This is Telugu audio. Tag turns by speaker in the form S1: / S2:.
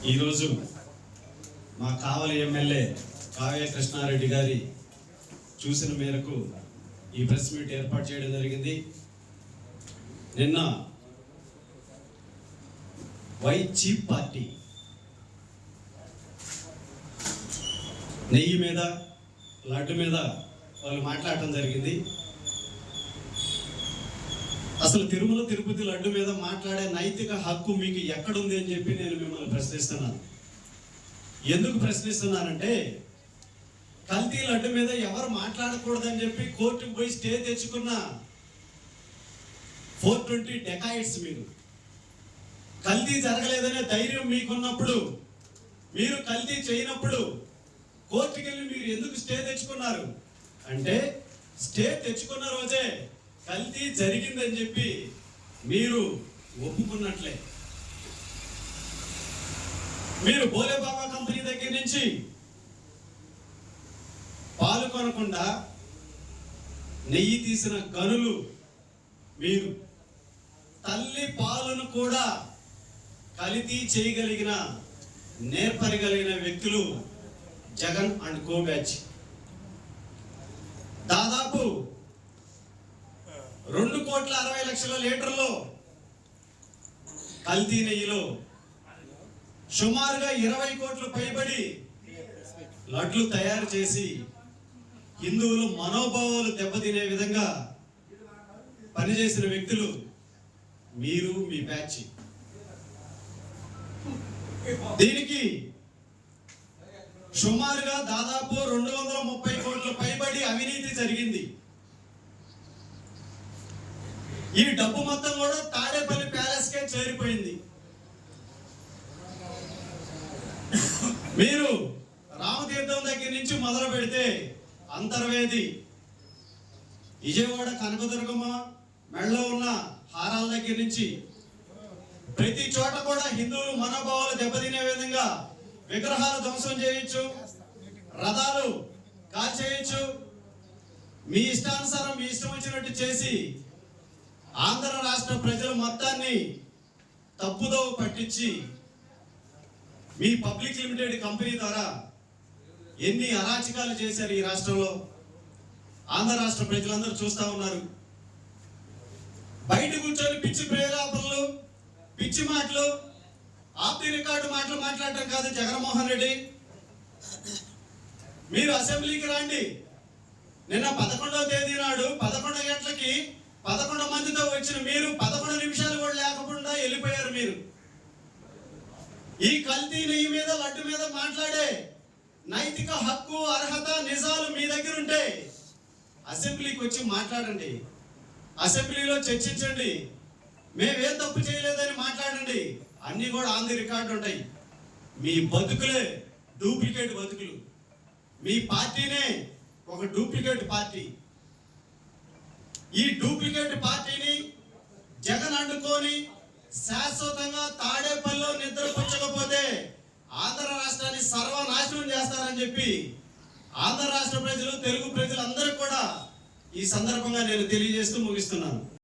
S1: ఈరోజు మా కావలి ఎమ్మెల్యే కావ్య కృష్ణారెడ్డి గారి చూసిన మేరకు ఈ ప్రెస్ మీట్ ఏర్పాటు చేయడం జరిగింది. నిన్న వైట్ చీప్ పార్టీ నెయ్యి మీద లడ్డు మీద వాళ్ళు మాట్లాడటం జరిగింది. అసలు తిరుమల తిరుపతి లడ్డు మీద మాట్లాడే నైతిక హక్కు మీకు ఎక్కడుంది అని చెప్పి నేను మిమ్మల్ని ప్రశ్నిస్తున్నాను. ఎందుకు ప్రశ్నిస్తున్నానంటే కల్తీ లడ్డు మీద ఎవరు మాట్లాడకూడదని చెప్పి కోర్టుకు పోయి స్టే తెచ్చుకున్న 420 డెకాయిడ్స్ మీరు కల్తీ జరగలేదనే ధైర్యం మీకున్నప్పుడు, మీరు కల్తీ చేయనప్పుడు కోర్టుకి వెళ్ళి మీరు ఎందుకు స్టే తెచ్చుకున్నారు అంటే, స్టే తెచ్చుకున్న రోజే కల్తీ జరిగిందని చెప్పి మీరు ఒప్పుకున్నట్లే. మీరు భోలేబాబా కంపెనీ దగ్గర నుంచి పాలు కొనకుండా నెయ్యి తీసిన గనులు మీరు. తల్లి పాలను కూడా కల్తీ చేయగలిగిన నేర్పరగలిగిన వ్యక్తులు జగన్ అండ్ కో బ్యాచ్. దాదాపు 2,60,00,000 లీటర్లు కల్తీ నెయ్యిలో సుమారుగా 20 కోట్లు పైబడి లడ్లు తయారు చేసి హిందువులు మనోభావాలు దెబ్బతినే విధంగా పనిచేసిన వ్యక్తులు మీరు, మీ బ్యాచ్. దీనికి సుమారుగా దాదాపు 230 కోట్ల పైబడి అవినీతి జరిగింది. ఈ డబ్బు మొత్తం కూడా తాడేపల్లి ప్యాలెస్ కే చేరిపోయింది. మీరు రామతీర్థం దగ్గర నుంచి మొదలు పెడితే అంతర్వేది, విజయవాడ కనకదుర్గమ్మ మెడలో ఉన్న హారాల దగ్గర నుంచి ప్రతి చోట కూడా హిందువులు మనోభావాలు దెబ్బతినే విధంగా విగ్రహాలు ధ్వంసం చేయొచ్చు, రథాలు కాల్చేయచ్చు, మీ ఇష్టానుసారం మీ ఇష్టం వచ్చినట్టు చేసి ఆంధ్ర రాష్ట్ర ప్రజల మొత్తాన్ని తప్పుదో పట్టించి మీ పబ్లిక్ లిమిటెడ్ కంపెనీ ద్వారా ఎన్ని అరాచకాలు చేశారు ఈ రాష్ట్రంలో ఆంధ్ర రాష్ట్ర ప్రజలందరూ చూస్తా ఉన్నారు. బయట కూర్చొని పిచ్చి ప్రేలాపనలు, పిచ్చి మాటలు, ఆప్తి రికార్డు మాటలు మాట్లాడటం కాదు జగన్మోహన్ రెడ్డి. మీరు అసెంబ్లీకి రండి. నిన్న 11వ తేదీ నాడు 11 గంటలకి 11 మందితో వచ్చిన మీరు 11 నిమిషాలు కూడా లేకుండా వెళ్ళిపోయారు. మీరు ఈ కల్తీ నెయ్యి మీద లడ్డు మీద మాట్లాడే నైతిక హక్కు, అర్హత, నిజాలు మీ దగ్గర ఉంటే అసెంబ్లీకి వచ్చి మాట్లాడండి, అసెంబ్లీలో చర్చించండి. మేమే తప్పు చేయలేదని మాట్లాడండి. అన్ని కూడా ఆన్ ది రికార్డు ఉంటాయి. మీ బతుకులే డూప్లికేట్ బతుకులు. మీ పార్టీనే ఒక డూప్లికేట్ పార్టీ. ఈ డూప్లికేట్ పార్టీని జగన్ అడ్డుకొని శాశ్వతంగా తాడేపల్లిలో నిద్రపుచ్చకపోతే ఆంధ్ర రాష్ట్రాన్ని సర్వనాశనం చేస్తారని చెప్పి ఆంధ్ర రాష్ట్ర ప్రజలు, తెలుగు ప్రజలందరూ కూడా ఈ సందర్భంగా నేను తెలియజేస్తూ ముగిస్తున్నాను.